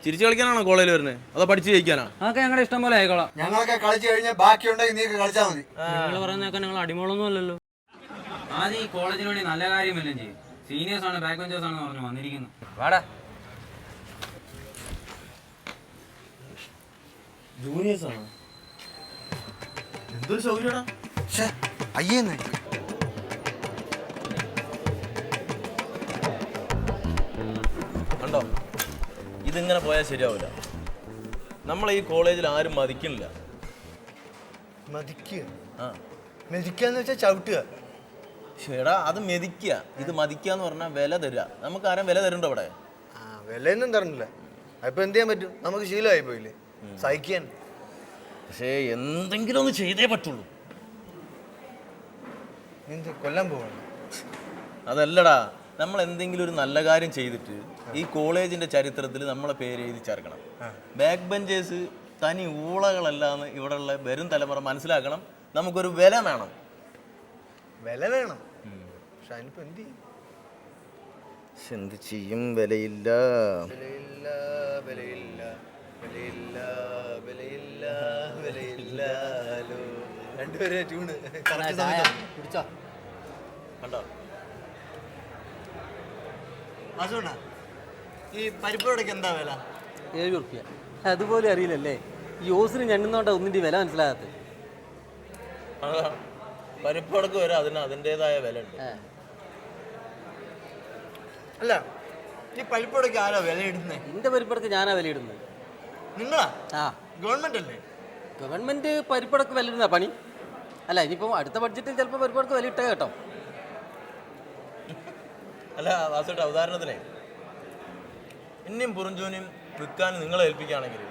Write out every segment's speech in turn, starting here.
ചിരിച്ചു കളിക്കാനാണോ കോളേജിൽ വരുന്നത് അതോ പഠിച്ചു ജയിക്കാനാ? അതൊക്കെ ഞങ്ങളുടെ ഇഷ്ടം പോലെ ആയിക്കോളാം. ഞങ്ങളൊക്കെ കളിച്ചു കഴിഞ്ഞാൽ ബാക്കിയുണ്ടെങ്കിൽ നീ കളിച്ചാൽ മതി. നിങ്ങൾ പറയുന്നതൊക്കെ ഞങ്ങൾ അടിമകളൊന്നും അല്ലല്ലോ. ആദ്യം ഈ കോളേജിന് വേണ്ടി നല്ല കാര്യമല്ലേ ചെയ്യും. സീനിയേഴ്സ് ആണ് ബാക്ക് ബെഞ്ചേഴ്സ് ആണെന്ന് പറഞ്ഞു വന്നിരിക്കുന്നു. വാടാ. ജൂനിയേഴ്സ് ആണ്. എന്തൊരു സൗകര്യടാ. അയ്യേന്ന് കണ്ടോ, ഇതിങ്ങനെ പോയാൽ ശരിയാവില്ല. നമ്മളെ ഈ കോളേജിൽ ആരും മതിക്കണില്ല. മതിക്കുക? മെതിക്കാന്ന് വെച്ചാൽ ചവിട്ടുക. ചേടാ, അത് മെതിക്കുക. ഇത് മതിക്കുക എന്ന് പറഞ്ഞാൽ വില തരിക. നമുക്ക് ആരും വില തരുന്നുണ്ടോ അവിടെ? വിലയൊന്നും തരണില്ല. അപ്പൊ എന്ത് ചെയ്യാൻ പറ്റും? നമുക്ക് ശീലമായി പോയില്ലേ സഹിക്കാൻ. പക്ഷേ എന്തെങ്കിലും ഒന്ന് ചെയ്തേ പറ്റുള്ളൂ. കൊല്ലാൻ പോവാണ്? അതല്ലടാ, നമ്മൾ എന്തെങ്കിലും ഒരു നല്ല കാര്യം ചെയ്തിട്ട് ഈ കോളേജിന്റെ ചരിത്രത്തിൽ നമ്മളെ പേര് എഴുതി ചേർക്കണം. ബാക്ക് ബെഞ്ചേഴ്സ് തനി ഊളകളല്ലാന്ന് ഇവിടെയുള്ള വരും തലമുറ മനസ്സിലാക്കണം. നമുക്കൊരു വില വേണം. വില വേണം. പക്ഷെ അതിനിപ്പോ എന്ത് ചെയ്യും? വിലയില്ല. വിലയില്ല, വിലയില്ല, വിലയില്ല, വിലയില്ല, വിലയില്ലാലോ. രണ്ടുപേരെ ട്യൂണ് കുടിച്ചോ? കണ്ടോ അസുണ, ഈ പരിപ്പോടൊക്കെ എന്താ വില? 7 റുപ്യ. അതുപോലെ അറിയില്ലല്ലേ. ഈ ഓസിന് ഞെണ്ണുന്നോണ്ടാ ഒന്നിന്റെ വില മനസ്സിലാകാത്തത്. പരിപ്പടക്ക് വരെ അതിന് അതിൻ്റെതായ വില ഉണ്ട്. അല്ല, ഈ പരിപ്പോടൊക്കെ ആരോ വില ഇടുന്നേ? എന്റെ പരിപ്പടക്ക് ഞാനാ വില ഇടുന്നത്. നിങ്ങളാ? ഗവൺമെന്റ് അല്ലേ? ഗവൺമെന്റ് പരിപ്പടക്ക് വില ഇടുന്ന പണി അല്ല. ഇനിയിപ്പം അടുത്ത ബഡ്ജറ്റിൽ ചിലപ്പോൾ പരിപ്പടക്ക് വില ഇട്ടേ കേട്ടോ. അല്ല വാസുട്ട, ഉദാഹരണത്തിനെ ഇനിയും പുറഞ്ചൂനും വിൽക്കാൻ നിങ്ങളെ ഏൽപ്പിക്കുകയാണെങ്കിൽ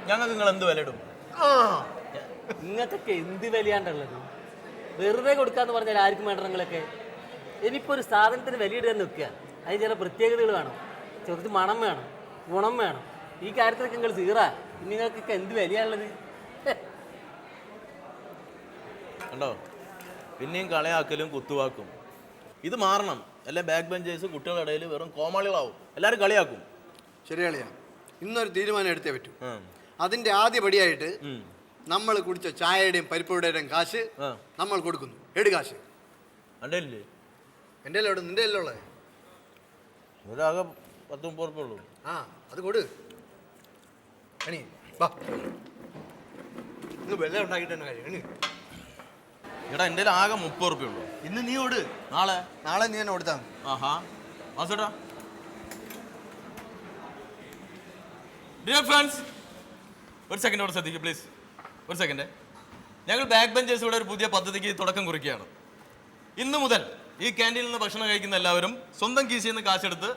ഞങ്ങൾക്ക് നിങ്ങൾ എന്ത് വില ഇടും? നിങ്ങൾക്കൊക്കെ എന്ത് വിലയാണ്ടുള്ളത്? വെറുതെ കൊടുക്കാന്ന് പറഞ്ഞാൽ ആർക്കും വേണ്ട. നിങ്ങളൊക്കെ ഇനിയിപ്പോൾ ഒരു സാധനത്തിന് വിലയിടുക നിൽക്കുക, അതിന് ചില പ്രത്യേകതകൾ വേണം, ചെറുത് മണം വേണം, ഗുണം വേണം. ഈ കാര്യത്തിലൊക്കെ നിങ്ങൾ സീറാ. നിങ്ങൾക്കൊക്കെ എന്ത് വിലയാണുള്ളത്? കണ്ടോ, പിന്നെയും കളയാക്കലും കുത്തുവാക്കും. ഇത് മാറണം. അല്ലെ ബാക്ക് ബെഞ്ചേഴ്സ് കുട്ടികളുടെ ഇടയിൽ വെറും കോമാളികളാവും. എല്ലാവരും കളിയാക്കും. ശരിയാളിയാ, ഇന്നൊരു തീരുമാനം എടുത്തേ പറ്റൂ. അതിന്റെ ആദ്യ പടിയായിട്ട് നമ്മൾ കുടിച്ച ചായയുടെയും പരിപ്പുകളുടെയും കാശ് നമ്മൾ കൊടുക്കുന്നു. കാശ് എൻ്റെ ഇല്ലേ? എൻ്റെ എല്ലാം ഇവിടെ, നിന്റെ എല്ലാം ഉള്ളത്. ഒരാകെ 10-30 ഉറുപ്പേ ഉള്ളൂ. അത് കൊടു. അണി വാ, ഇന്ന് വെള്ളം ഉണ്ടാക്കിയിട്ട് തന്നെ കാര്യം. എടാ, എൻ്റെ ആകെ 30 ഉറുപ്പേ ഉള്ളൂ. ഇന്ന് നീ ഓട്, നാളെ നീ തന്നെ കൊടുത്താ. ആഹാ വാസുട്ടാ. ഡിയർ ഫ്രണ്ട്സ്, ഒരു സെക്കൻഡ് അവിടെ ശ്രദ്ധിക്കുക പ്ലീസ്. ഒരു സെക്കൻഡ്. ഞങ്ങൾ ബാക്ക് ബെഞ്ചേഴ്സ് ഇവിടെ ഒരു പുതിയ പദ്ധതിക്ക് തുടക്കം കുറിക്കുകയാണ്. ഇന്നു മുതൽ ഈ ക്യാൻറ്റീനിൽ നിന്ന് ഭക്ഷണം കഴിക്കുന്ന എല്ലാവരും സ്വന്തം കീശയിൽ നിന്ന് കാശെടുത്ത്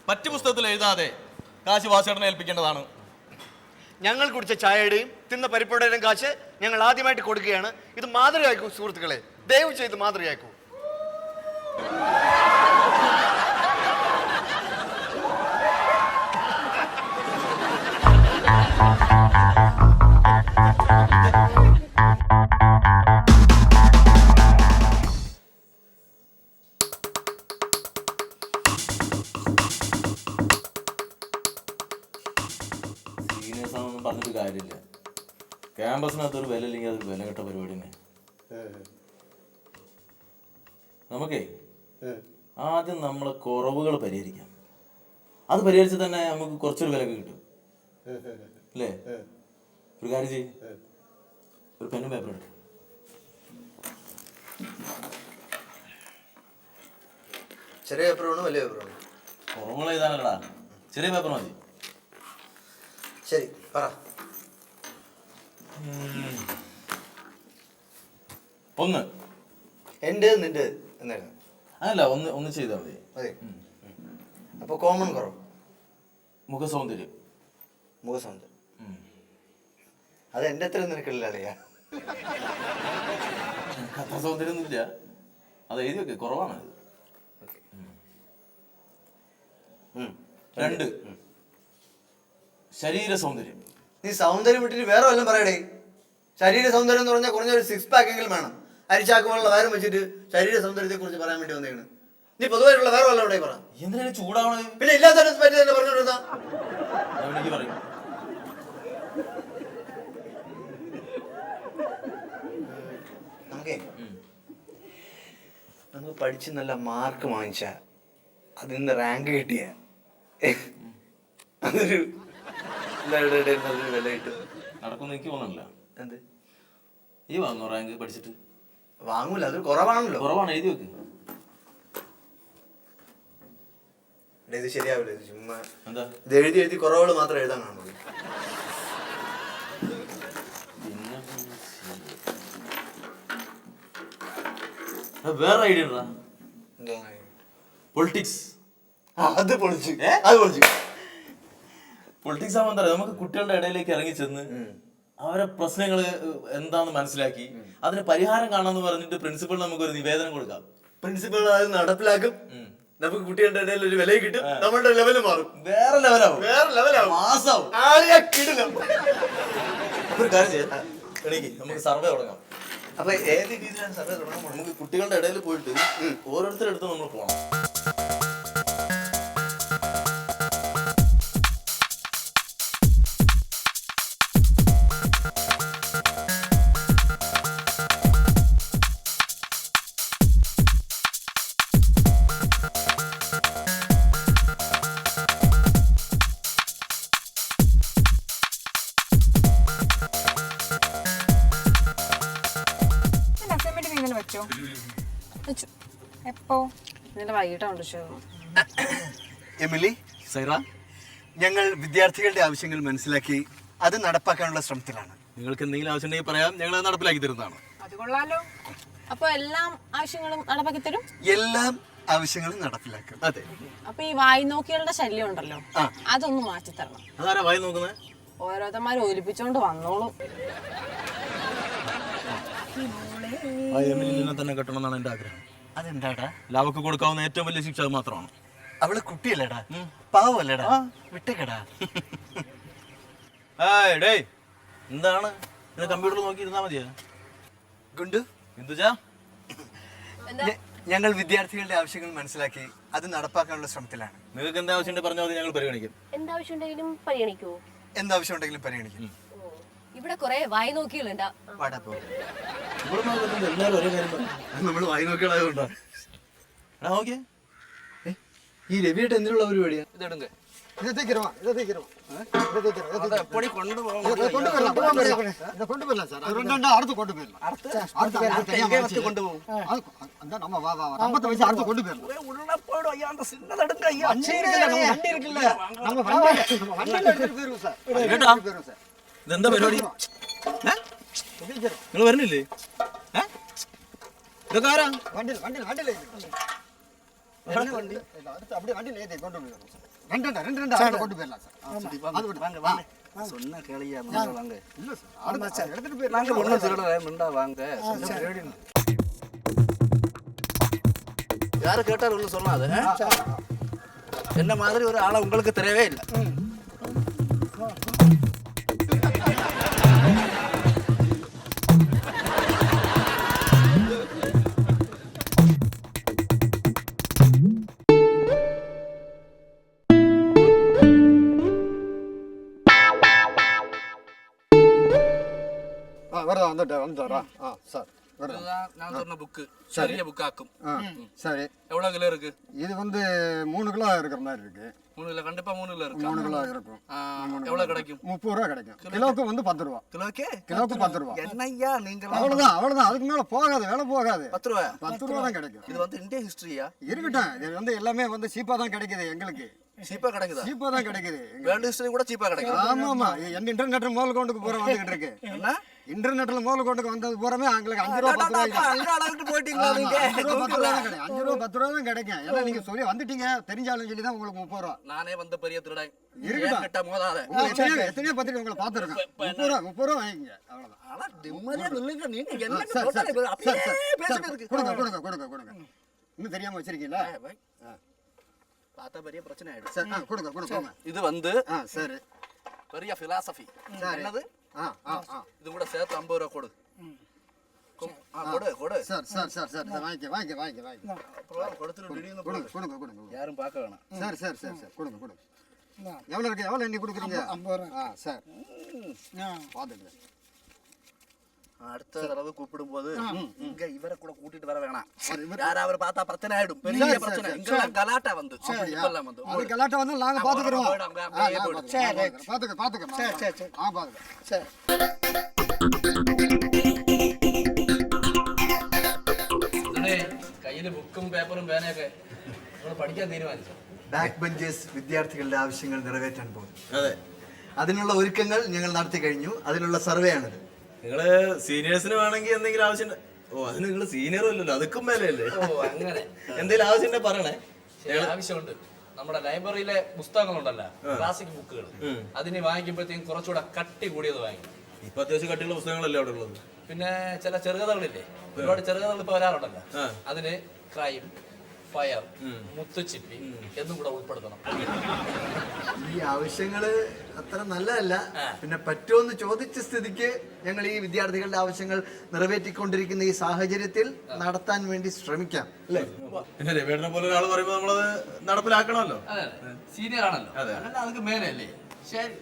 പറ്റുപുസ്തകത്തിൽ എഴുതാതെ കാശ് വാസുചേട്ടനെ ഏൽപ്പിക്കേണ്ടതാണ്. ഞങ്ങൾ കുടിച്ച ചായയുടെയും തിന്ന പരിപ്പുകളുടെയും കാശ് ഞങ്ങൾ ആദ്യമായിട്ട് കൊടുക്കുകയാണ്. ഇത് മാതൃകയാക്കൂ സുഹൃത്തുക്കളെ, ദയവ് ചെയ്ത് മാതൃകയാക്കൂ. സീനിയേഴ്സാണെന്നൊന്നും പറഞ്ഞിട്ട് കാര്യമില്ല. ക്യാമ്പസിനകത്തൊരു വില ഇല്ലെങ്കിൽ അതൊരു വില കെട്ട പരിപാടി തന്നെ. നമുക്കേ ആദ്യം നമ്മളെ കുറവുകൾ പരിഹരിക്കാം. അത് പരിഹരിച്ച് തന്നെ നമുക്ക് കുറച്ചൊരു വിലക്ക് കിട്ടും അല്ലേ? ഒരു കാര്യം ചെയ്യും, ഒരു പെന്നും പേപ്പർ എടുക്കും. ചെറിയ പേപ്പറാണോ വലിയ പേപ്പറാണോ? കുറവുകൾ എഴുതാനല്ലടാ, ചെറിയ പേപ്പർ മതി. ശരി, പറ. 1 എൻ്റെ നിന്റെ എന്നായിരുന്നു? അതല്ല, ഒന്ന് ചെയ്താൽ മതി. അതെ. അപ്പോൾ കോമൺ കുറവ് മുഖസൗന്ദര്യം. മുഖസൗന്ദര്യം അത് എൻ്റെ അത്ര നിനക്കില്ല അല്ലയാ. അത്ര സൗന്ദര്യം ഒന്നും ഇല്ല, അത് എഴുതി വെക്കെ, കുറവാണ് അത്. 2 ശരീര സൗന്ദര്യം. നീ സൗന്ദര്യം വിട്ടിട്ട് വേറെ വല്ലതും പറയടേ. ശരീര സൗന്ദര്യം എന്ന് പറഞ്ഞാൽ കുറഞ്ഞൊരു 6 പാക്ക് എങ്കിലും വേണം. അരിച്ചാക്ക് പോലുള്ള വയറും വെച്ചിട്ട് ശരീര സൗന്ദര്യത്തെ കുറിച്ച് പറയാൻ വേണ്ടി വന്നേണ്. നീ പൊതുവായിട്ടുള്ള വേറെ വല്ല പറ. എന്തിനാണ് ചൂടാവണേ? പിന്നെ ഇല്ലാത്ത പറ്റി തന്നെ പറഞ്ഞോണ്ടിരുന്ന എനിക്ക് പറയും. നമുക്ക് പഠിച്ച് നല്ല മാർക്ക് വാങ്ങിച്ച അതിൽ നിന്ന് റാങ്ക് കിട്ടിയ അതൊരു നല്ലൊരു വില കിട്ടും. നടക്കുമെന്ന് എനിക്ക് തോന്നുന്നില്ല. എന്ത് ഈ വാങ്ങോ റാങ്ക് പഠിച്ചിട്ട്? വാങ്ങൂല, അത് കുറവാണല്ലോ. കുറവാണ്, എഴുതി വെക്ക്. ഇത് ശരിയാവില്ല, ഇത് ചുമ്മാ എന്താ ഇത് എഴുതി എഴുതി കുറവുകൾ മാത്രം എഴുതാൻ കാണുള്ളൂ. വേറെ ഐഡിയ ഉണ്ടോ? പൊളിറ്റിക്സ്. അത് പൊളിച്ചു, അത് പൊളിച്ചു. പൊളിറ്റിക്സ് ആവുമ്പോൾ എന്താ പറയുക, നമുക്ക് കുട്ടികളുടെ ഇടയിലേക്ക് ഇറങ്ങി ചെന്ന് അവരെ പ്രശ്നങ്ങൾ എന്താന്ന് മനസ്സിലാക്കി അതിന് പരിഹാരം കാണാന്ന് പറഞ്ഞിട്ട് പ്രിൻസിപ്പൾ നമുക്കൊരു നിവേദനം കൊടുക്കാം. പ്രിൻസിപ്പൾ അത് നടപ്പിലാക്കും, നമുക്ക് കുട്ടികളുടെ ഇടയിൽ ഒരു വില കിട്ടും, നമ്മുടെ ലെവല് മാറും. വേറെ ലെവലാവും, വേറെ ലെവലാവും, മാസാവും. ഒരു കാര്യം ചെയ്യാം, എണീക്ക്, നമുക്ക് സർവേ തുടങ്ങാം. അപ്പൊ ഏത് രീതിയിലാണ് സർവേ തുടങ്ങാൻ? നമുക്ക് കുട്ടികളുടെ ഇടയിൽ പോയിട്ട് ഓരോരുത്തരുടെ അടുത്ത് നമ്മൾ പോകണം. എപ്പോ? ഇന്നലെ വൈകിട്ടാണ് ഷോ. എമിലി, സൈറ, ഞങ്ങൾ വിദ്യാർത്ഥികളുടെ ആവശ്യങ്ങൾ മനസ്സിലാക്കി അത് നടപ്പാക്കാനുള്ള ശ്രമത്തിലാണ്. നിങ്ങൾക്ക് എന്തെങ്കിലും ആവശ്യമുണ്ടെങ്കിൽ പറയാം, ഞങ്ങൾ അത് നടപ്പിലാക്കി തരുന്നതാണ്. അത് കൊള്ളാലോ. അപ്പൊ എല്ലാം ആവശ്യങ്ങളും നടപ്പാക്കി തരും? എല്ലാം ആവശ്യങ്ങളും നടപ്പിലാക്കും. അതെ. അപ്പൊ ഈ വായി നോക്കികളുടെ ശല്യം ഉണ്ടല്ലോ, അതൊന്ന് മാറ്റി തരണം. അതാരാ വായി നോക്കുന്നത്? ഓരോരുത്തന്മാർ ഒലിപ്പിച്ചോണ്ട് വന്നോളും. തന്നെ കെട്ടണം എന്നാണ് എന്റെ ആഗ്രഹം. അതെന്താടാ? ലാവക്ക് കൊടുക്കാവുന്ന ഏറ്റവും വലിയ ശിക്ഷ അത് മാത്രമാണ്. അവള് കുട്ടിയല്ലേടാ, പാവല്ലേടാ, വിട്ടേക്കടാ. എന്താണ് കമ്പ്യൂട്ടറിൽ നോക്കി ഇരുന്നാ മതിയാ? ഗുണ്ടു, ഞങ്ങൾ വിദ്യാർത്ഥികളുടെ ആവശ്യങ്ങൾ മനസ്സിലാക്കി അത് നടപ്പാക്കാനുള്ള ശ്രമത്തിലാണ്. നിങ്ങൾക്ക് എന്താ ആവശ്യം പറഞ്ഞാൽ മതി, ഞങ്ങൾ പരിഗണിക്കും. എന്താവശ്യമുണ്ടെങ്കിലും പരിഗണിക്കുവോ? എന്താവശ്യമുണ്ടെങ്കിലും പരിഗണിക്കും. ഇവിടെ കുറെ വായി നോക്കികളുണ്ടാ. നമ്മൾ വായി നോക്കിയാളായതുകൊണ്ടാ. ഈ രവിയായിട്ട് എന്തിനുള്ള പരിപാടിയാ? ഇതെടുങ്ക ഇതെന്താ പരിപാടി? നിങ്ങൾ വരുന്നില്ലേ? ഇതൊക്കെ ആരാ? யாரு கேட்டார் ஒண்ணு சொல்லாது. என்ன மாதிரி ஒரு ஆளை உங்களுக்கு தெரியவே இல்லை. நான் சொன்ன புக்கு பெரிய புக்காக்கும். சரி, எவ்வளவு கிலோ இருக்கு? இது வந்து 3 கிலோ இருக்கிற மாதிரி இருக்கு. 3 கிலோ கண்டிப்பா 3 கிலோ இருக்கு. 3 கிலோ இருக்கும். எவ்வளவு கிடைக்கும்? 30 ரூபா கிடைக்கும். கிலோக்கு வந்து 10 ரூபா. கிலோக்கு 10 ரூபா. என்னய்யா நீங்க? அவ்வளவுதான். அதுக்கு மேல போகாது, வேலை போகாது. 10 ரூபா. 10 ரூபா தான் கிடைக்கும். இது வந்து இந்தியா ஹிஸ்டரியா? இருக்கட்டும், இது வந்து எல்லாமே வந்து சீப்பா தான் கிடைக்குது எங்களுக்கு. சீப்பா கிடைக்குதா? சீப்பா தான் கிடைக்குது. வேர்ல்ட் ஹிஸ்டரி கூட சீப்பா கிடைக்கும். ஆமா. இன்டர்நெட் மூல கொண்டுக்கு போற வந்துகிட்டு இருக்கு. என்ன? இன்டர்நெட்ல மூல கொண்டுக்கு வந்தது பூராமே எங்களுக்கு 5 ரூபா 10 ரூபாய்க்கு. அங்க அளவுக்கு போயிட்டீங்களா நீங்க? 5 ரூபா 10 ரூபா தான் கிடைக்கும். 5 ரூபா 10 ரூபா தான் கிடைக்கும். ஏன்னா நீங்க சொல்லி வந்துட்டீங்க, தெரிஞ்சாலும் சொல்லி தான் உங்களுக்கு 30 ரூபா. நானே வந்த பெரிய திருடன். இருக்கட்டும். கிட்ட மோதாத. எத்தனையோ பத்திரிக்கை உங்களை பார்த்துருக்கேன். 30 ரூபா வாங்கிங்க, அவ்வளவுதான். ஆனா நிம்மதியா நில்லுங்க நீங்க. என்ன சார், அப்படியே பேசிட்டு இருக்கு. கொடுங்க. இன்னும் தெரியாம வச்சிருக்கீங்களா? பார்த்தா பெரிய பிரச்சனை ஆயிடும். சார், கொடுங்க. இது வந்து சரி, பெரிய பிலாசபி. என்னது? இது இது கூட சேர்த்து 50 ரூபா கொடு. சார் சார் சார் சார் வாங்கிக்க வாங்கிக்க வாங்கிக்க வாங்கிக்க கொடுங்க கொடுங்க யாரும் பார்க்க வேணாம். சார் சார் சார் சார் கொடுங்க கொடுங்க எவ்வளோ இருக்கு எவ்வளோ எண்ணி கொடுக்குறீங்க 50 ரூபா சார் பார்த்துக்கிறேன் அடுத்த தடவை கூப்பிடும்போது இங்க இவரை கூட கூட்டிட்டு வர வேணாம். யாராவது பார்த்தா பிரச்சனை ஆயிடும். பெரிய பிரச்சனை. இங்க கலாட்டா வந்து இப்பெல்லாம் வந்து அது கலாட்டா வந்து நாங்கள் பார்த்துக்கிறோம் பார்த்துக்கிறோம் சரி சரி சரி பார்த்துக்கிறோம் சரி കയ്യില് ബുക്കും പേപ്പറും പേനയൊക്കെ നമ്മൾ പഠിക്കാൻ തീരുമാനിച്ചു. ബാക്ക് ബെഞ്ചേഴ്സ് വിദ്യാർത്ഥികളുടെ ആവശ്യങ്ങൾ നിറവേറ്റാൻ പോകും. അതെ, അതിനുള്ള ഒരുക്കങ്ങൾ ഞങ്ങൾ നടത്തി കഴിഞ്ഞു. അതിനുള്ള സർവേ ആണിത്. നിങ്ങള് സീനിയേഴ്സിന് വേണമെങ്കിൽ എന്തെങ്കിലും ആവശ്യം ഓ അതിന് നിങ്ങൾ സീനിയറും അല്ലല്ലോ, അതുക്കും മേലെയല്ലേ? ഓ അങ്ങനെ എന്തെങ്കിലും ആവശ്യം ഉണ്ടെ പറയണേ. ആവശ്യമുണ്ട്. നമ്മുടെ ലൈബ്രറിയിലെ പുസ്തകങ്ങളുണ്ടല്ലോ, ക്ലാസിക് ബുക്കുകൾ, അതിന് വാങ്ങിക്കുമ്പോഴത്തേക്കും കുറച്ചുകൂടെ കട്ടി കൂടിയത് വാങ്ങിക്കും. ഇപ്പൊ അത്യാവശ്യം കട്ടിയുള്ള പുസ്തകങ്ങളല്ലേ അവിടെ ഉള്ളത്? പിന്നെ ചില ചെറുകഥകളില്ലേ, ഒരുപാട് ചെറുകഥകൾ ഇപ്പൊ വരാറുണ്ടല്ലോ, അതിന് ക്രൈം, ഫയർ, മുത്തുച്ചിപ്പി എന്നും കൂടെ ഉൾപ്പെടുത്തണം. ഈ ആവശ്യങ്ങള് അത്ര നല്ലതല്ല. പിന്നെ പറ്റുമെന്ന് ചോദിച്ച സ്ഥിതിക്ക് ഞങ്ങൾ ഈ വിദ്യാർത്ഥികളുടെ ആവശ്യങ്ങൾ നിറവേറ്റിക്കൊണ്ടിരിക്കുന്ന ഈ സാഹചര്യത്തിൽ നടത്താൻ വേണ്ടി ശ്രമിക്കാം അല്ലേ? പിന്നെ രവേട്ടനെ പോലെ ഒരാൾ പറയുമ്പോ നമ്മളത് നടപ്പിലാക്കണമല്ലോ. അതെ സീനിയർ ആണല്ലോ, അതല്ല നമുക്ക് മേലല്ലേ. ശരി,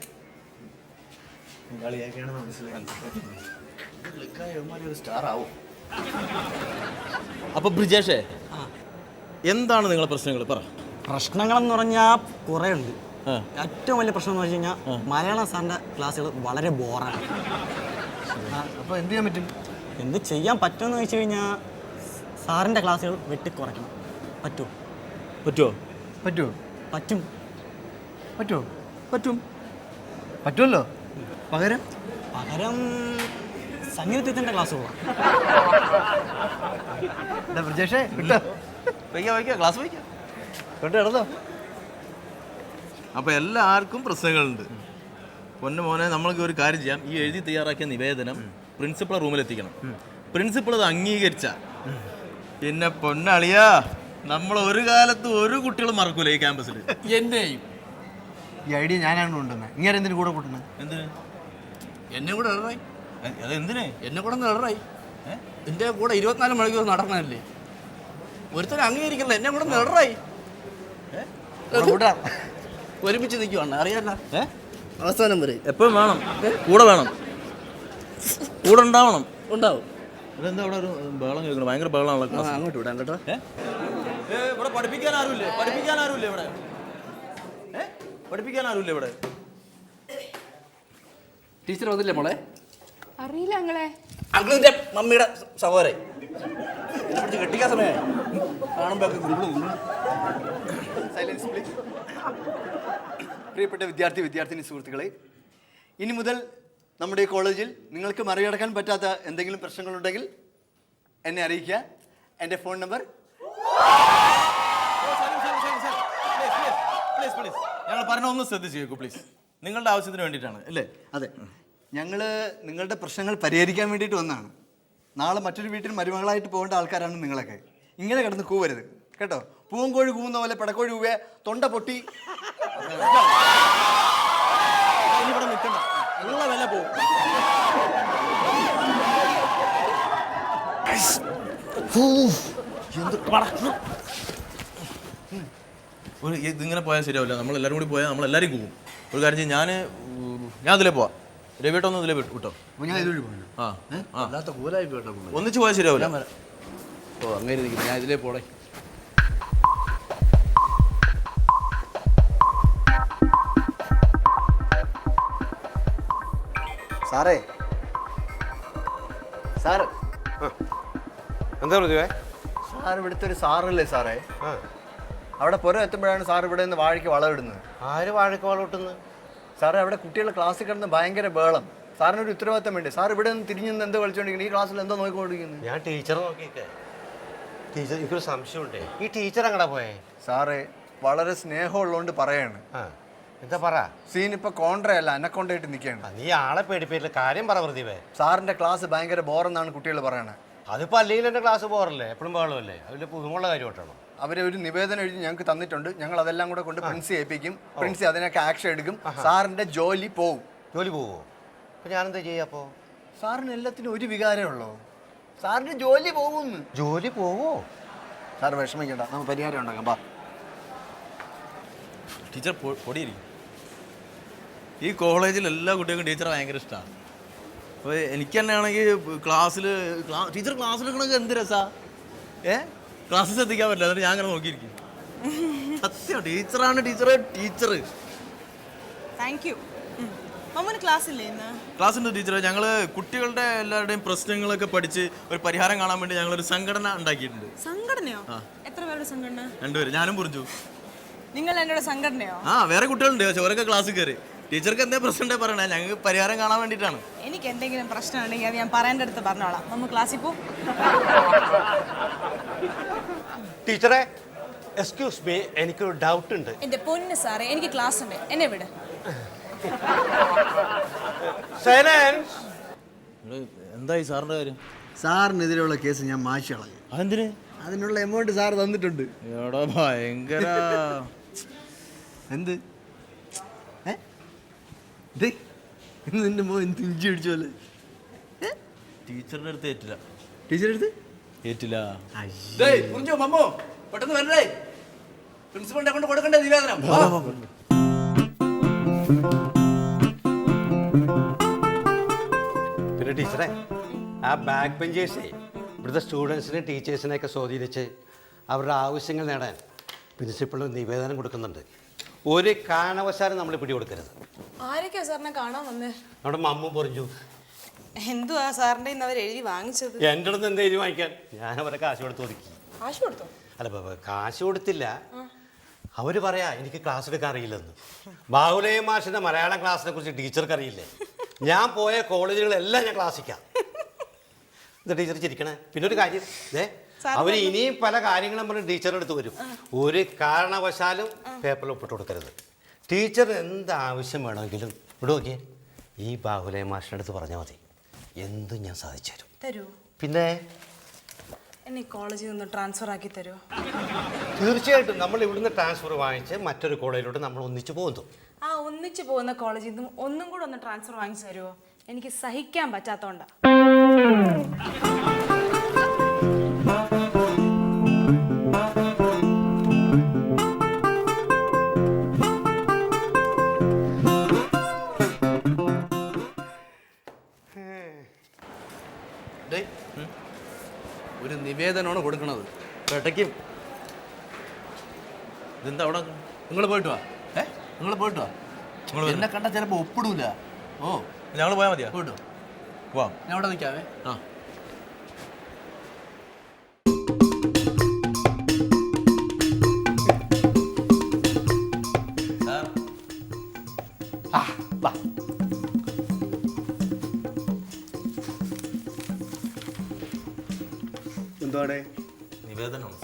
സ്റ്റാർ ആവും. അപ്പൊ ബ്രിജേഷേ, എന്താണ് നിങ്ങളെ പ്രശ്നങ്ങൾ? പറ. പ്രശ്നങ്ങളെന്ന് പറഞ്ഞാൽ കുറേ ഉണ്ട്. ഏറ്റവും വലിയ പ്രശ്നം എന്ന് വെച്ച് കഴിഞ്ഞാൽ മലയാളം സാറിൻ്റെ ക്ലാസ്സുകൾ വളരെ ബോറാണ്. അപ്പോൾ എന്ത് ചെയ്യാൻ പറ്റും? എന്ത് ചെയ്യാൻ പറ്റുമെന്ന് വെച്ച് കഴിഞ്ഞാൽ സാറിൻ്റെ ക്ലാസ്സുകൾ വെട്ടിക്കുറയ്ക്കണം. പറ്റുമോ? പറ്റുമോ? പറ്റുമോ? പറ്റും. പറ്റുമോ? പറ്റും. പറ്റുമല്ലോ. പകരം പകരം സംഗീതത്തിൻ്റെ ക്ലാസ്സുകളാണ്. എന്താ ബ്രിജേഷേ കിട്ടോ? ക്ലാസ് വയ്ക്കാം കേട്ടോ, ഇടതോ. അപ്പൊ എല്ലാവർക്കും പ്രശ്നങ്ങളുണ്ട്. പൊന്നു മോനെ, നമ്മൾക്ക് ഒരു കാര്യം ചെയ്യാം. ഈ എഴുതി തയ്യാറാക്കിയ നിവേദനം പ്രിൻസിപ്പളെ റൂമിൽ എത്തിക്കണം. പ്രിൻസിപ്പൾ അത് അംഗീകരിച്ച പിന്നെ പൊന്നളിയാ, നമ്മൾ ഒരു കാലത്ത് ഒരു കുട്ടികളും മറക്കൂല ഈ ക്യാമ്പസിൽ. എന്നെയും ഈ ഐഡിയ ഞാനാണ് കൊണ്ടുവന്നത്. ഇങ്ങനെ എന്തിനു കൂടെ കൂട്ടുന്നത്? എന്തിന്? എന്നെ കൂടെ ഇടറായി. അതെന്തിനെ? എന്നെ കൂടെ ഒന്ന് ഇടറായി. എന്റെ കൂടെ 24 മണിക്കൂർ നടക്കണല്ലേ, ഒരുത്തരം അംഗീകരിക്കണല്ലോ. എന്നെ കൂടെ ഒന്ന് ഇടറായി. ഒരുമിച്ച് നിൽക്കുവാണ്, അറിയാല്ല അവസാനം വരെ. എപ്പോഴും വേണം, കൂടെ വേണം, കൂടെ ഉണ്ടാവണം. ഉണ്ടാവും. ഇതെന്താ ഇവിടെ ഒരു ബഹളം കേൾക്കണം? ഭയങ്കര ബഹളമാണല്ലോ. അങ്ങോട്ട് വിടാം കേട്ടോ. ഇവിടെ പഠിപ്പിക്കാൻ ആരുമില്ലേ? പഠിപ്പിക്കാൻ ആരുമില്ലേ ഇവിടെ? പഠിപ്പിക്കാൻ ആരുമില്ലേ ഇവിടെ? ടീച്ചർ വന്നില്ലേ മോളെ? അറിയില്ല അങ്ങളെ. അങ്കിളിന്റെ മമ്മിയുടെ സഹോദരൻ പിടിച്ച് കെട്ടിക്കാൻ സമയമായി. കാണുമ്പോൾ സൈലൻസ് പ്ലീസ്. പ്രിയപ്പെട്ട വിദ്യാർത്ഥിനി സുഹൃത്തുക്കളെ, ഇനി മുതൽ നമ്മുടെ ഈ കോളേജിൽ നിങ്ങൾക്ക് മറികടക്കാൻ പറ്റാത്ത എന്തെങ്കിലും പ്രശ്നങ്ങളുണ്ടെങ്കിൽ എന്നെ അറിയിക്കുക. എൻ്റെ ഫോൺ നമ്പർ ഞങ്ങൾ പറഞ്ഞ ഒന്ന് ശ്രദ്ധിച്ചു കേൾക്കൂ പ്ലീസ്. നിങ്ങളുടെ ആവശ്യത്തിന് വേണ്ടിയിട്ടാണ് അല്ലേ? അതെ, ഞങ്ങൾ നിങ്ങളുടെ പ്രശ്നങ്ങൾ പരിഹരിക്കാൻ വേണ്ടിയിട്ട് വന്നതാണ്. നാളെ മറ്റൊരു വീട്ടിൽ മരുമകളായിട്ട് പോകേണ്ട ആൾക്കാരാണ് നിങ്ങളൊക്കെ. ഇങ്ങനെ കിടന്ന് കൂവരുത് കേട്ടോ. പൂവൻകോഴി കൂവുന്ന പോലെ പടക്കോഴി കൂവേ തൊണ്ട പൊട്ടി ഇവിടെ നിൽക്കണ്ട, ഉള്ള വില പോകും. ഒരു ഇതിങ്ങനെ പോയാൽ ശരിയാവില്ല. നമ്മൾ എല്ലാവരും കൂടി പോയാൽ നമ്മളെല്ലാവരും പോകും. ഒരു കാര്യം ചെയ്യും, ഞാൻ അതിലേ പോവാം. രവിട്ടൊന്നും ഇതിലേ വിട്ടോ. ഞാൻ ഇതുവഴി പോകണം. അല്ലാത്ത കൂലായി കേട്ടോ. ഒന്നിച്ച് പോയാൽ ശരിയാവില്ല. ഓ അങ്ങനെ ഇരിക്കുന്നു, ഞാൻ ഇതിലേ പോടേ. സാറേ, സാർ എന്താ പ്രതിഭേ? സാർ ഇവിടുത്തെ ഒരു സാറല്ലേ സാറേ? അവിടെ പുറം എത്തുമ്പോഴാണ് സാർ ഇവിടെ നിന്ന് വാഴയ്ക്ക് വളമിടുന്നത്. ആര് വാഴയ്ക്ക് വളമിട്ടുന്നത്? സാറേ, അവിടെ കുട്ടികളുടെ ക്ലാസ്സിൽ കിടന്ന് ഭയങ്കര ബഹളം. സാറിനൊരു ഉത്തരവാദിത്തം വേണ്ടി. സാർ ഇവിടെ നിന്ന് തിരിഞ്ഞു നിന്ന് എന്തോ കളിച്ചുകൊണ്ടിരിക്കുന്നത്, ഈ ക്ലാസ്സിൽ എന്തോ നോക്കിക്കൊണ്ടിരിക്കുന്നത്. ഞാൻ ടീച്ചറെ നോക്കിയിട്ടേ. ടീച്ചർ, എനിക്കൊരു സംശയമുണ്ടേ, ഈ ടീച്ചർ എങ്ങടാ പോയേ? സാറേ, വളരെ സ്നേഹമുള്ളതുകൊണ്ട് പറയാണ്. എന്താ പറ? സീൻ ഇപ്പൊ കോൺട്രയല്ല, അനക്കൊണ്ടായിട്ട് നിൽക്കുകയാണ്. നീ ആളെ പേടിപ്പിച്ചില്ല, കാര്യം പറ പ്രതിഭേ. സാറിന്റെ ക്ലാസ് ഭയങ്കര ബോറെന്നാണ് കുട്ടികൾ പറയണത്. അതിപ്പോൾ അല്ലെങ്കിൽ എൻ്റെ ക്ലാസ് പോറല്ലേ, എപ്പോഴും ബഹളമല്ലേ? അതിൽ പുതുമുള്ള കാര്യമായിട്ടാണോ? അവരെ ഒരു നിവേദനം എഴുതി ഞങ്ങൾക്ക് തന്നിട്ടുണ്ട്. ഞങ്ങൾ അതെല്ലാം കൂടെ കൊണ്ട് പ്രിൻസി ഏൽപ്പിക്കും. പ്രിൻസി അതിനൊക്കെ ആക്ഷൻ എടുക്കും. സാറിന്റെ ജോലി പോവും. ജോലി പോവോ? അപ്പോൾ ഞാനെന്താ ചെയ്യാ? അപ്പോൾ സാറിന് എല്ലാത്തിനും ഒരു വികാരമേ ഉള്ളൂ. സാറിന് ജോലി പോകുന്നു. ജോലി പോവോ? സാർ വിഷമിക്കണ്ട, നമുക്ക് പരിഹാരം ഉണ്ടാക്കാം. ബാ. ടീച്ചർ പൊടിയിരിക്കും. ഈ കോളേജിൽ എല്ലാ കുട്ടികൾക്കും ടീച്ചറെ ഭയങ്കര ഇഷ്ടമാണ്. അപ്പോൾ എനിക്ക് തന്നെ ആണെങ്കിൽ ക്ലാസ്സിൽ ടീച്ചർ ക്ലാസ്സിൽ എടുക്കണമെങ്കിൽ എന്ത് രസാ. ക്ലാസ്സിൽ ശ്രദ്ധിക്കാൻ പറ്റില്ല, എന്നിട്ട് ഞാൻ അങ്ങനെ നോക്കിയിരിക്കും. സത്യം, ടീച്ചറാണ് ടീച്ചർ. Thank you. മമ്മൂന് ക്ലാസ് ഇല്ലേ ഇന്ന്? ക്ലാസ് ഉണ്ട് ടീച്ചറെ. ഞങ്ങൾ കുട്ടികളുടെ എല്ലാവരുടെയും പ്രശ്നങ്ങളൊക്കെ പഠിച്ച് ഒരു പരിഹാരം കാണാൻ വേണ്ടി ഞങ്ങളൊരു സംഘടന ഉണ്ടാക്കിയിട്ടുണ്ട്. സംഘടനയോ? എത്ര പേരുടെ സംഘടന? 2 പേര്, ഞാനും പുറിഞ്ചു. നിങ്ങൾ എന്നോട് സംഘടനയോ? വേറെ കുട്ടികളുണ്ട്, പക്ഷെ അവരൊക്കെ ക്ലാസ്സിൽ കയറി. ടീച്ചർക്ക് എന്തേ പ്രശ്നം ഉണ്ടേ പറയണേ, ഞങ്ങൾക്ക് പരിഹാരം കാണാൻ വേണ്ടിയിട്ടാണ്. എനിക്ക് എന്തെങ്കിലും പ്രശ്നം ഉണ്ടെങ്കിൽ അത് ഞാൻ പറയേണ്ട അടുത്ത് പറഞ്ഞോളാം. നമ്മൾ ക്ലാസ്സിൽ പോ. ടീച്ചറെ, എക്സ്ക്യൂസ് മീ, എനിക്കൊരു ഡൗട്ട് ഉണ്ട്. എന്റെ പൊന്ന് സാറേ, എനിക്ക് ക്ലാസ് ഉണ്ട്, എന്നെ വിട്. സൈലൻസ്. എന്തായി സാറിന്റെ കാര്യം? സാറിനെതിരെയുള്ള കേസ് ഞാൻ മാറ്റി കളഞ്ഞു. അതെന്തിന്? അതിനുള്ള എമൗണ്ട് സാർ തന്നിട്ടുണ്ട്. എടാ ഭയങ്കര. എന്ത് നിന്റെ മോൻ തുഞ്ചി അടിച്ചോലെ. ടീച്ചറുടെ അടുത്ത് ഏറ്റില്ല. ടീച്ചറെ അടുത്ത് ഏറ്റില്ല. മമ്മോ പെട്ടെന്ന് വരണേ, പ്രിൻസിപ്പളിനെ കൊണ്ട് കൊടുക്കണ്ടേ നിവേദനം. പിന്നെ ടീച്ചറെ, ആ ബാക്ക് ബെഞ്ചേഴ്സേ ഇവിടുത്തെ സ്റ്റുഡൻസിനെ ടീച്ചേഴ്സിനെയൊക്കെ സ്വാധീനിച്ച് അവരുടെ ആവശ്യങ്ങൾ നേടാൻ പ്രിൻസിപ്പളിന് നിവേദനം കൊടുക്കുന്നുണ്ട്. ഒരു കാരണവശാലും നമ്മൾ പിടികൊടുക്കരുത്. ആരൊക്കെയാ സാറിനെ കാണാൻ വന്നേ? നമ്മുടെ മമ്മു പറഞ്ഞു. എന്തുവാ സാറിന്റെ അവർ എഴുതി വാങ്ങിച്ചത്? എൻ്റെ അടുത്ത് എന്താ എഴുതി വാങ്ങിക്കാൻ? ഞാൻ അവരെ കാശ് കൊടുത്ത് ഒതുക്കി. കാശ് കൊടുത്തോ? അല്ല, കാശ് കൊടുത്തില്ല. അവർ പറയാ എനിക്ക് ക്ലാസ് എടുക്കാൻ അറിയില്ലെന്ന്. ബാഹുലയ മാഷിന്റെ മലയാളം ക്ലാസ്സിനെ കുറിച്ച് ടീച്ചർക്ക് അറിയില്ലേ? ഞാൻ പോയ കോളേജുകളെല്ലാം ഞാൻ ക്ലാസ്സിക്കാം. എന്താ ടീച്ചർ ചിരിക്കണേ? പിന്നെ ഒരു കാര്യം, അവർ ഇനിയും പല കാര്യങ്ങളും പറഞ്ഞ് ടീച്ചറുടെ അടുത്ത് വരും. ഒരു കാരണവശാലും പേപ്പറിൽ ഒപ്പിട്ട് കൊടുക്കരുത്. ടീച്ചർ എന്ത് ആവശ്യം വേണമെങ്കിലും ഇവിടെ നോക്കിയേ, ഈ ബാഹുലയ മാഷിൻ്റെ അടുത്ത് പറഞ്ഞാൽ മതി, എന്തും ഞാൻ സാധിച്ചു തരും. തരൂ. പിന്നെ എന്നെ കോളേജിൽ നിന്ന് ട്രാൻസ്ഫർ ആക്കി തരൂ. തീർച്ചയായിട്ടും നമ്മൾ ഇവിടുന്ന് ട്രാൻസ്ഫർ വാങ്ങിച്ച് മറ്റൊരു കോളേജിലോട്ട് നമ്മൾ ഒന്നിച്ചു പോകുന്നു. ആ ഒന്നിച്ചു പോകുന്ന കോളേജിൽ നിന്നും ഒന്നും കൂടെ ഒന്ന് ട്രാൻസ്ഫർ വാങ്ങിച്ചു തരുമോ? എനിക്ക് സഹിക്കാൻ പറ്റാത്തോണ്ടാ. ഒരു നിവേദനമാണ് കൊടുക്കണത്. പെട്ടയ്ക്കും. ഇതെന്താ അവിടെ? നിങ്ങൾ പോയിട്ട് വാ. നിങ്ങൾ പോയിട്ട് വാ. എന്നെ കണ്ട ചിലപ്പോ ഒപ്പിടൂല. ഞങ്ങൾ പോയാൽ മതിയാ? പോയിട്ടോ. പോവാം. ഞാൻ അവിടെ നിൽക്കാവേ. എന്തോടെ നിവേദനമാണ്.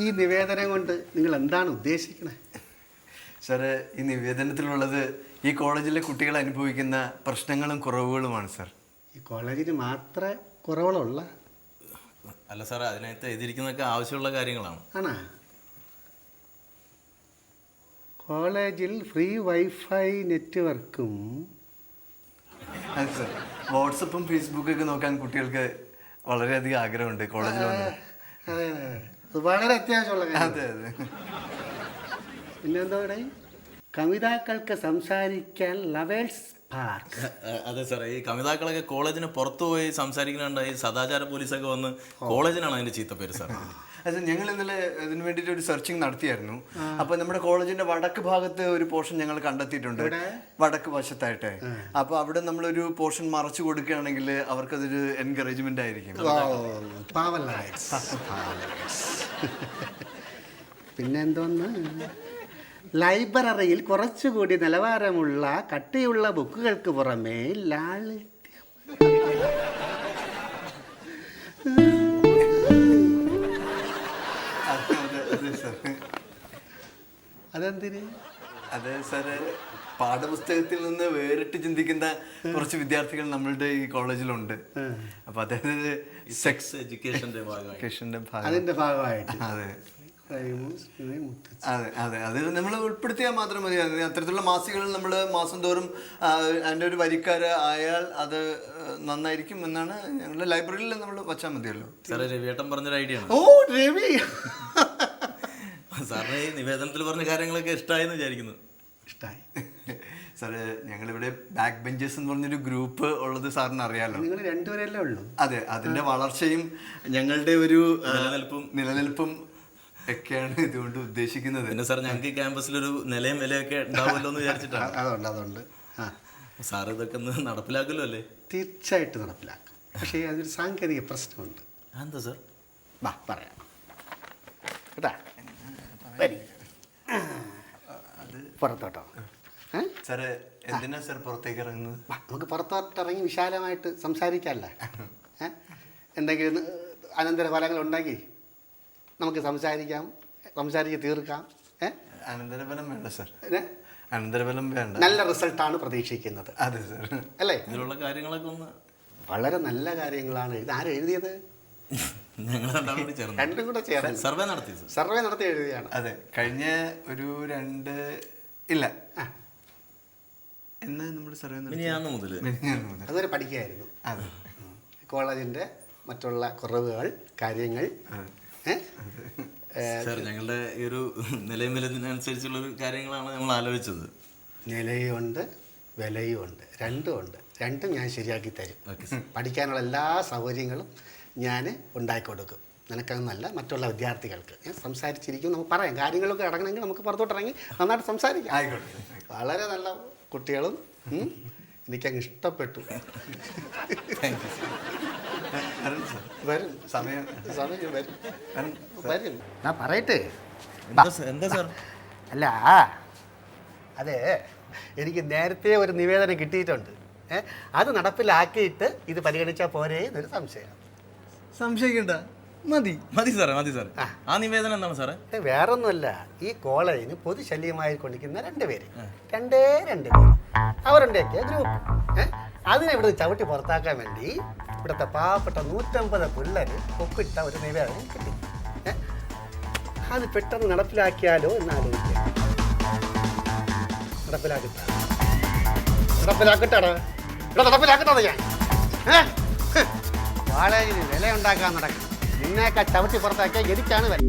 ഈ നിവേദനം കൊണ്ട് നിങ്ങൾ എന്താണ് ഉദ്ദേശിക്കുന്നത്? സാറ്, ഈ നിവേദനത്തിലുള്ളത് ഈ കോളേജിലെ കുട്ടികൾ അനുഭവിക്കുന്ന പ്രശ്നങ്ങളും കുറവുകളുമാണ് സാർ. ഈ കോളേജിന് മാത്രമേ കുറവുള്ള? അല്ല സാർ, അതിനകത്ത് എഴുതിയിരിക്കുന്നതൊക്കെ ആവശ്യമുള്ള കാര്യങ്ങളാണ്. ആണോ? കോളേജിൽ ഫ്രീ വൈഫൈ നെറ്റ്വർക്കും അതെ സാർ, വാട്സപ്പും ഫേസ്ബുക്കൊക്കെ നോക്കാൻ കുട്ടികൾക്ക് വളരെയധികം ആഗ്രഹമുണ്ട് കോളേജിൽ വന്ന്. അത് വളരെ അത്യാവശ്യമുള്ള കാര്യം. അതെ അതെ. പിന്നെന്താ ഇവിടെ കവിതാക്കൾക്ക് സംസാരിക്കാൻ ലവേഴ്സ് പാർക്ക്. അതെ സാറേ, ഈ കവിതാക്കളൊക്കെ കോളേജിന് പുറത്തു പോയി സംസാരിക്കുന്നുണ്ടായി സദാചാര പോലീസൊക്കെ വന്ന് കോളേജിനാണ് അതിന്റെ ചീത്തപ്പേര് സാർ. അതെ, ഞങ്ങൾ ഇന്നലെ ഇതിന് വേണ്ടിയിട്ട് ഒരു സെർച്ചിങ് നടത്തിയായിരുന്നു. അപ്പൊ നമ്മുടെ കോളേജിന്റെ വടക്ക് ഭാഗത്ത് ഒരു പോർഷൻ ഞങ്ങൾ കണ്ടെത്തിയിട്ടുണ്ട്, വടക്ക് വശത്തായിട്ട്. അപ്പൊ അവിടെ നമ്മളൊരു പോർഷൻ മറച്ചു കൊടുക്കുകയാണെങ്കിൽ അവർക്കതൊരു എൻകറേജ്മെന്റ് ആയിരിക്കും. പിന്നെന്തോന്ന്, ലൈബ്രറിയിൽ കുറച്ചുകൂടി നിലവാരമുള്ള കട്ടിയുള്ള ബുക്കുകൾക്ക് പുറമേ അതെന്തിന്? അത് സാറ് പാഠപുസ്തകത്തിൽ നിന്ന് വേറിട്ട് ചിന്തിക്കുന്ന കുറച്ച് വിദ്യാർത്ഥികൾ നമ്മളുടെ ഈ കോളേജിലുണ്ട്. അപ്പൊ അതായത് സെക്സ് എഡ്യൂക്കേഷന്റെ ഭാഗമായി എഡ്യൂക്കേഷന്റെ ഭാഗം. അതിന്റെ ഭാഗമായിട്ട് അതെ അതെ അതെ അത് നമ്മൾ ഉൾപ്പെടുത്തിയാൽ മാത്രം മതി. അത്തരത്തിലുള്ള മാസികകൾ നമ്മൾ മാസം തോറും അതിൻ്റെ ഒരു വരിക്കാര് ആയാൽ അത് നന്നായിരിക്കും എന്നാണ് ഞങ്ങളുടെ ലൈബ്രറിയിൽ നമ്മൾ വച്ചാൽ മതിയല്ലോ. സാറേ രവിയേട്ടൻ പറഞ്ഞൊരു ഐഡിയ ആണ്. ഓ രവി സാറിന് ഈ നിവേദനത്തിൽ പറഞ്ഞ കാര്യങ്ങളൊക്കെ ഇഷ്ടമായെന്ന് വിചാരിക്കുന്നു. ഇഷ്ടമായി സാറ് ഞങ്ങളിവിടെ ബാക്ക് ബെഞ്ചേഴ്സ് എന്ന് പറഞ്ഞൊരു ഗ്രൂപ്പ് ഉള്ളത് സാറിന് അറിയാലോ. നിങ്ങൾ രണ്ടുപേരല്ലേ ഉള്ളൂ. അതെ, അതിന്റെ വളർച്ചയും ഞങ്ങളുടെ ഒരു നിലനിൽപ്പും ഒക്കെയാണ് ഇതുകൊണ്ട് ഉദ്ദേശിക്കുന്നത്. പിന്നെ സാർ ഞങ്ങൾക്ക് ക്യാമ്പസിലൊരു നിലയും വിലയൊക്കെ ഉണ്ടാവുമല്ലോ എന്ന് വിചാരിച്ചിട്ടാണ്. അതുകൊണ്ട് സാർ ഇതൊക്കെ ഒന്ന് നടപ്പിലാക്കല്ലോ അല്ലേ? തീർച്ചയായിട്ടും നടപ്പിലാക്കും. പക്ഷേ അതൊരു സാങ്കേതിക പ്രശ്നമുണ്ട്. എന്താ സാർ? വാ പറയാം കേട്ടാ. വരി പുറത്തോട്ടോ. സാറ് എന്തിനാ സാർ പുറത്തേക്ക് ഇറങ്ങുന്നത്? നമുക്ക് പുറത്തോട്ടിറങ്ങി വിശാലമായിട്ട് സംസാരിക്കാമല്ലേ. എന്തെങ്കിലും അനന്തര ഫലങ്ങളുണ്ടെങ്കിൽ നമുക്ക് സംസാരിച്ച് തീർക്കാം. അനന്തരഫലം വേണ്ട സാർ, അനന്തരഫലം വേണ്ട. നല്ല റിസൾട്ടാണ് പ്രതീക്ഷിക്കുന്നത്. അതെ സാർ, അല്ലേ? ഇതിലുള്ള കാര്യങ്ങളൊക്കെ ഒന്ന് വളരെ നല്ല കാര്യങ്ങളാണ്. ഇത് ആരും എഴുതിയത്? ഞങ്ങൾ രണ്ടും കൂടെ ചേർന്ന് സർവേ നടത്തി എഴുതിയാണ്. അതെ, കഴിഞ്ഞ ഒരു 2 ഇല്ല എന്ന് നമ്മൾ സർവേ അതുവരെ പഠിക്കുകയായിരുന്നു. അതെ, കോളേജിന്റെ മറ്റുള്ള കുറവുകൾ കാര്യങ്ങൾ സാർ ഞങ്ങളുടെ ഈ ഒരു നിലയും വിലതിനനുസരിച്ചുള്ള കാര്യങ്ങളാണ് നമ്മൾ ആലോചിച്ചത്. നിലയുമുണ്ട് വിലയുമുണ്ട്, രണ്ടും ഞാൻ ശരിയാക്കി തരും. പഠിക്കാനുള്ള എല്ലാ സൗകര്യങ്ങളും ഞാൻ ഉണ്ടാക്കി കൊടുക്കും. നിനക്കതെന്നല്ല, മറ്റുള്ള വിദ്യാർത്ഥികൾക്ക്. ഞാൻ സംസാരിച്ചിരിക്കും, നമുക്ക് പറയാം. കാര്യങ്ങളൊക്കെ അടങ്ങണമെങ്കിൽ നമുക്ക് പുറത്തോട്ടിറങ്ങി നന്നായിട്ട് സംസാരിക്കാം. ആയിക്കോട്ടെ. വളരെ നല്ല കുട്ടികളും എനിക്കങ്ങ് ഇഷ്ടപ്പെട്ടു. വരും സമയം വരും. ഞാൻ പറയട്ടെ. എന്താ സാർ? അല്ല, അതെ, എനിക്ക് നേരത്തെ ഒരു നിവേദനം കിട്ടിയിട്ടുണ്ട്. അത് നടപ്പിലാക്കിയിട്ട് ഇത് പരിഗണിച്ചാൽ പോരേ എന്നൊരു സംശയം. സംശയിക്കണ്ട, മതി സാറേ. ആ നിവേദനം എന്താണ് സാറേ? വേറൊന്നുമല്ല, ഈ കോളേജിന് പൊതുശല്യമായി കൊണ്ടിരിക്കുന്ന 2 പേര്, അവരുടെയൊക്കെ ഗ്രൂപ്പ്. അതിനെ ഇവിടെ ചവിട്ടി പുറത്താക്കാൻ വേണ്ടി ഇവിടുത്തെ പാവപ്പെട്ട 150 പിള്ളേര് ഒപ്പിട്ട ഒരു നിവേദനം കിട്ടി. അത് പെട്ടെന്ന് നടപ്പിലാക്കിയാലോ എന്നാലോചിക്കാം. നടപ്പിലാക്കട്ടാ ഞാൻ. കോളേജിന് വില ഉണ്ടാക്കാൻ നടക്കും. നിന്നേക്കാ ചവിട്ടി പുറത്താക്കിയാൽ എനിക്കാണ് വില.